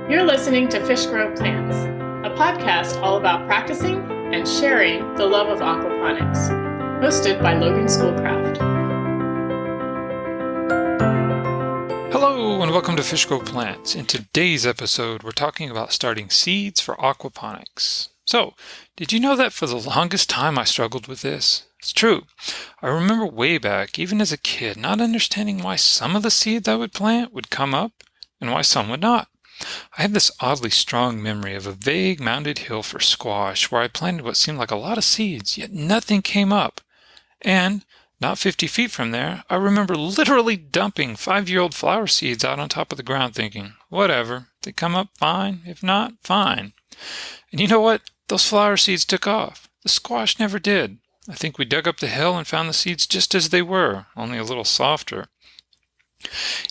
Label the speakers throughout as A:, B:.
A: You're listening to Fish Grow Plants, a podcast all about practicing and sharing the love of aquaponics, hosted by Logan Schoolcraft.
B: Hello and welcome to Fish Grow Plants. In today's episode, we're talking about starting seeds for aquaponics. So, did you know that for the longest time I struggled with this? It's true. I remember way back, even as a kid, not understanding why some of the seeds I would plant would come up and why some would not. I have this oddly strong memory of a vague mounded hill for squash where I planted what seemed like a lot of seeds, yet nothing came up. And not 50 feet from there, I remember literally dumping 5-year-old flower seeds out on top of the ground thinking, whatever, if they come up, fine, if not, fine. And you know what? Those flower seeds took off. The squash never did. I think we dug up the hill and found the seeds just as they were, only a little softer.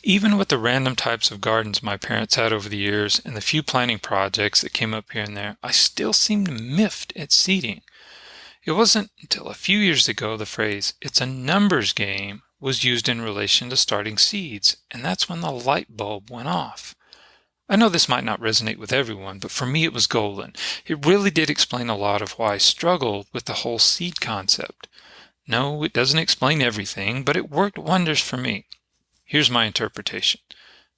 B: Even with the random types of gardens my parents had over the years and the few planting projects that came up here and there, I still seemed miffed at seeding. It wasn't until a few years ago the phrase, "it's a numbers game," was used in relation to starting seeds, and that's when the light bulb went off. I know this might not resonate with everyone, but for me it was golden. It really did explain a lot of why I struggled with the whole seed concept. No, it doesn't explain everything, but it worked wonders for me. Here's my interpretation.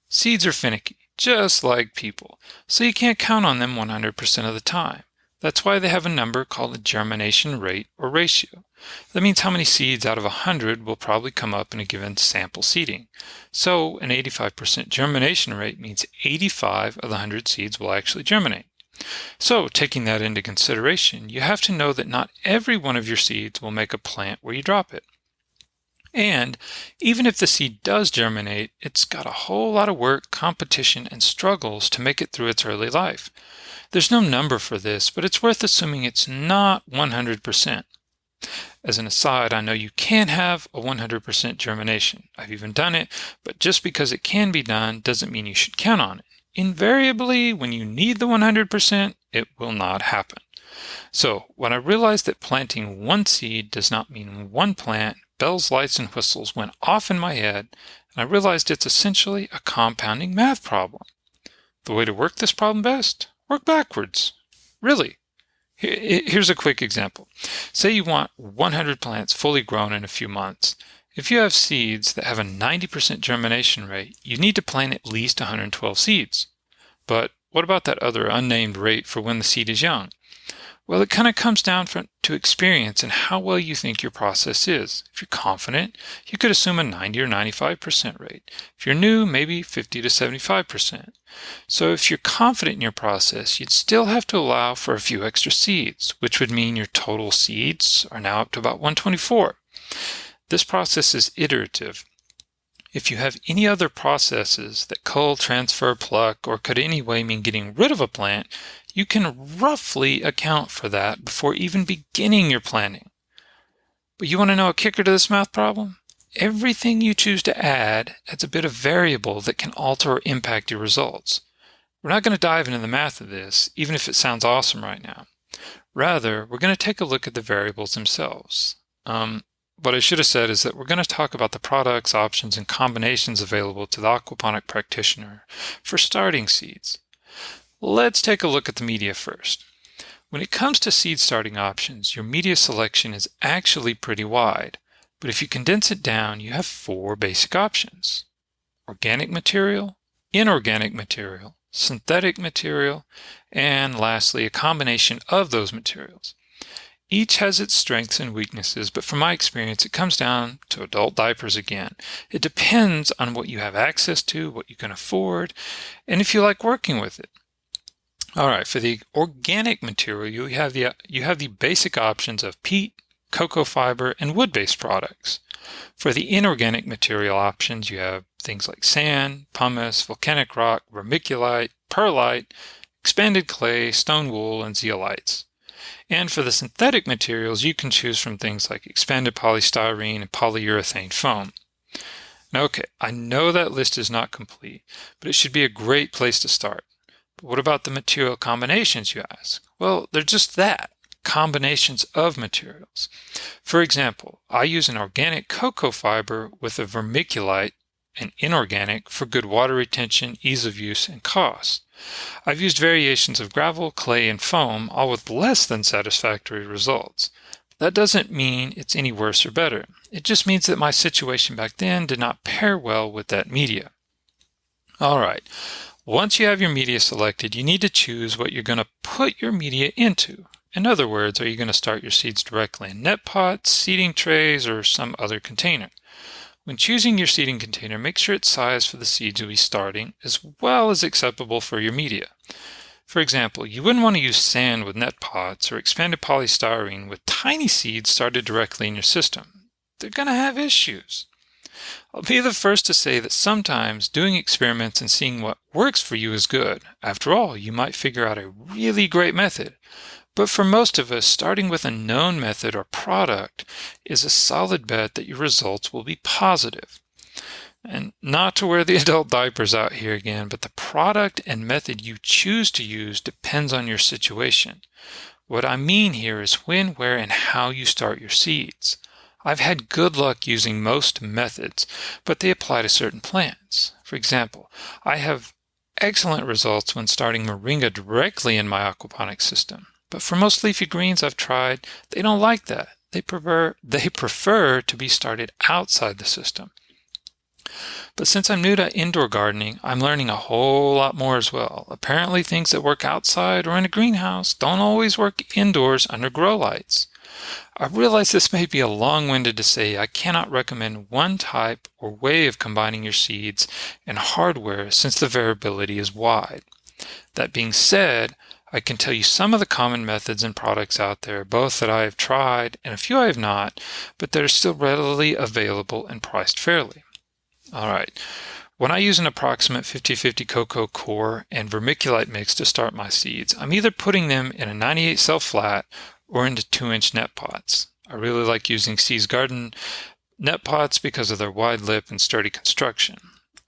B: Seeds are finicky, just like people, so you can't count on them 100% of the time. That's why they have a number called the germination rate or ratio. That means how many seeds out of 100 will probably come up in a given sample seeding. So an 85% germination rate means 85 of the 100 seeds will actually germinate. So taking that into consideration, you have to know that not every one of your seeds will make a plant where you drop it. And even if the seed does germinate, it's got a whole lot of work, competition, and struggles to make it through its early life. There's no number for this, but it's worth assuming it's not 100%. As an aside, I know you can have a 100% germination. I've even done it, but just because it can be done doesn't mean you should count on it. Invariably, when you need the 100%, it will not happen. So, when I realized that planting one seed does not mean one plant, bells, lights, and whistles went off in my head, and I realized it's essentially a compounding math problem. The way to work this problem best? Work backwards. Really. Here's a quick example. Say you want 100 plants fully grown in a few months. If you have seeds that have a 90% germination rate, you need to plant at least 112 seeds. But what about that other unnamed rate for when the seed is young? Well, it kind of comes down to experience and how well you think your process is. If you're confident, you could assume a 90 or 95% rate. If you're new, maybe 50 to 75%. So if you're confident in your process, you'd still have to allow for a few extra seeds, which would mean your total seeds are now up to about 124. This process is iterative. If you have any other processes that cull, transfer, pluck, or could anyway mean getting rid of a plant, you can roughly account for that before even beginning your planting. But you want to know a kicker to this math problem? Everything you choose to add adds a bit of variable that can alter or impact your results. We're not going to dive into the math of this, even if it sounds awesome right now. Rather, we're going to take a look at the variables themselves. What I should have said is that we're going to talk about the products, options, and combinations available to the aquaponic practitioner for starting seeds. Let's take a look at the media first. When it comes to seed starting options, your media selection is actually pretty wide, but if you condense it down, you have 4 basic options: organic material, inorganic material, synthetic material, and lastly, a combination of those materials. Each has its strengths and weaknesses, but from my experience, it comes down to adult diapers again. It depends on what you have access to, what you can afford, and if you like working with it. All right, for the organic material, you have the basic options of peat, cocoa fiber, and wood-based products. For the inorganic material options, you have things like sand, pumice, volcanic rock, vermiculite, perlite, expanded clay, stone wool, and zeolites. And for the synthetic materials, you can choose from things like expanded polystyrene and polyurethane foam. Now, okay, I know that list is not complete, but it should be a great place to start. But what about the material combinations, you ask? Well, they're just that, combinations of materials. For example, I use an organic cocoa fiber with a vermiculite and inorganic for good water retention, ease of use, and cost. I've used variations of gravel, clay, and foam, all with less than satisfactory results. That doesn't mean it's any worse or better. It just means that my situation back then did not pair well with that media. Alright, once you have your media selected, you need to choose what you're going to put your media into. In other words, are you going to start your seeds directly in net pots, seeding trays, or some other container? When choosing your seeding container, make sure it's sized for the seeds you'll be starting, as well as acceptable for your media. For example, you wouldn't want to use sand with net pots or expanded polystyrene with tiny seeds started directly in your system. They're going to have issues. I'll be the first to say that sometimes doing experiments and seeing what works for you is good. After all, you might figure out a really great method. But for most of us, starting with a known method or product is a solid bet that your results will be positive. And not to wear the adult diapers out here again, but the product and method you choose to use depends on your situation. What I mean here is when, where, and how you start your seeds. I've had good luck using most methods, but they apply to certain plants. For example, I have excellent results when starting moringa directly in my aquaponics system. But for most leafy greens I've tried, they don't like that. They prefer to be started outside the system. But since I'm new to indoor gardening, I'm learning a whole lot more as well. Apparently things that work outside or in a greenhouse don't always work indoors under grow lights. I realize this may be a long-winded to say I cannot recommend one type or way of combining your seeds and hardware since the variability is wide. That being said, I can tell you some of the common methods and products out there, both that I have tried and a few I have not, but that are still readily available and priced fairly. Alright, when I use an approximate 50-50 cocoa core and vermiculite mix to start my seeds, I'm either putting them in a 98 cell flat or into 2-inch net pots. I really like using C's Garden net pots because of their wide lip and sturdy construction.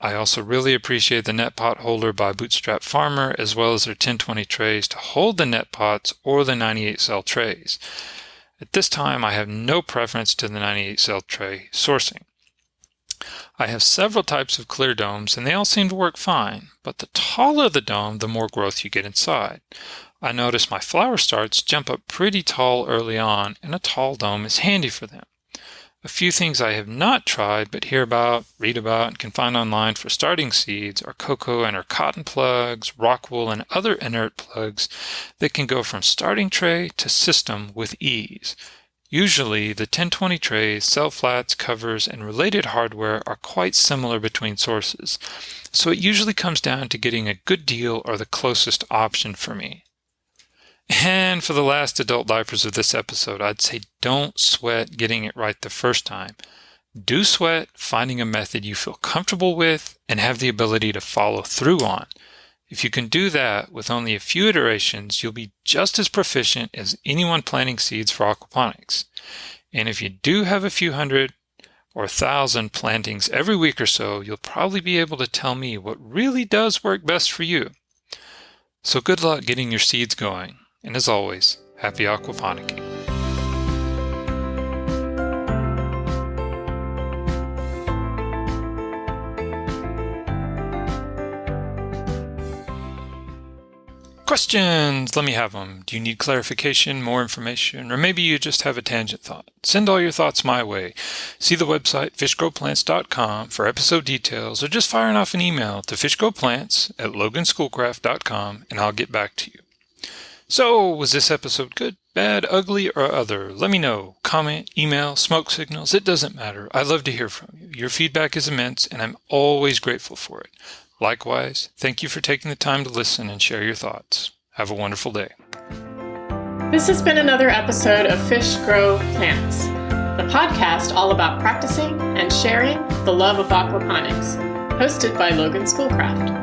B: I also really appreciate the net pot holder by Bootstrap Farmer, as well as their 1020 trays to hold the net pots or the 98 cell trays. At this time, I have no preference to the 98 cell tray sourcing. I have several types of clear domes and they all seem to work fine, but the taller the dome, the more growth you get inside. I notice my flower starts jump up pretty tall early on, and a tall dome is handy for them. A few things I have not tried but hear about, read about, and can find online for starting seeds are cocoa and or cotton plugs, rock wool, and other inert plugs that can go from starting tray to system with ease. Usually, the 1020 trays, cell flats, covers, and related hardware are quite similar between sources, so it usually comes down to getting a good deal or the closest option for me. And for the last adult diapers of this episode, I'd say don't sweat getting it right the first time. Do sweat finding a method you feel comfortable with and have the ability to follow through on. If you can do that with only a few iterations, you'll be just as proficient as anyone planting seeds for aquaponics. And if you do have a few hundred or 1,000 plantings every week or so, you'll probably be able to tell me what really does work best for you. So good luck getting your seeds going. And as always, happy aquaponicking. Questions! Let me have them. Do you need clarification, more information, or maybe you just have a tangent thought? Send all your thoughts my way. See the website fishgrowplants.com for episode details, or just firing off an email to fishgrowplants@loganschoolcraft.com and I'll get back to you. So, was this episode good, bad, ugly, or other? Let me know. Comment, email, smoke signals, it doesn't matter. I love to hear from you. Your feedback is immense, and I'm always grateful for it. Likewise, thank you for taking the time to listen and share your thoughts. Have a wonderful day.
A: This has been another episode of Fish Grow Plants, the podcast all about practicing and sharing the love of aquaponics, hosted by Logan Schoolcraft.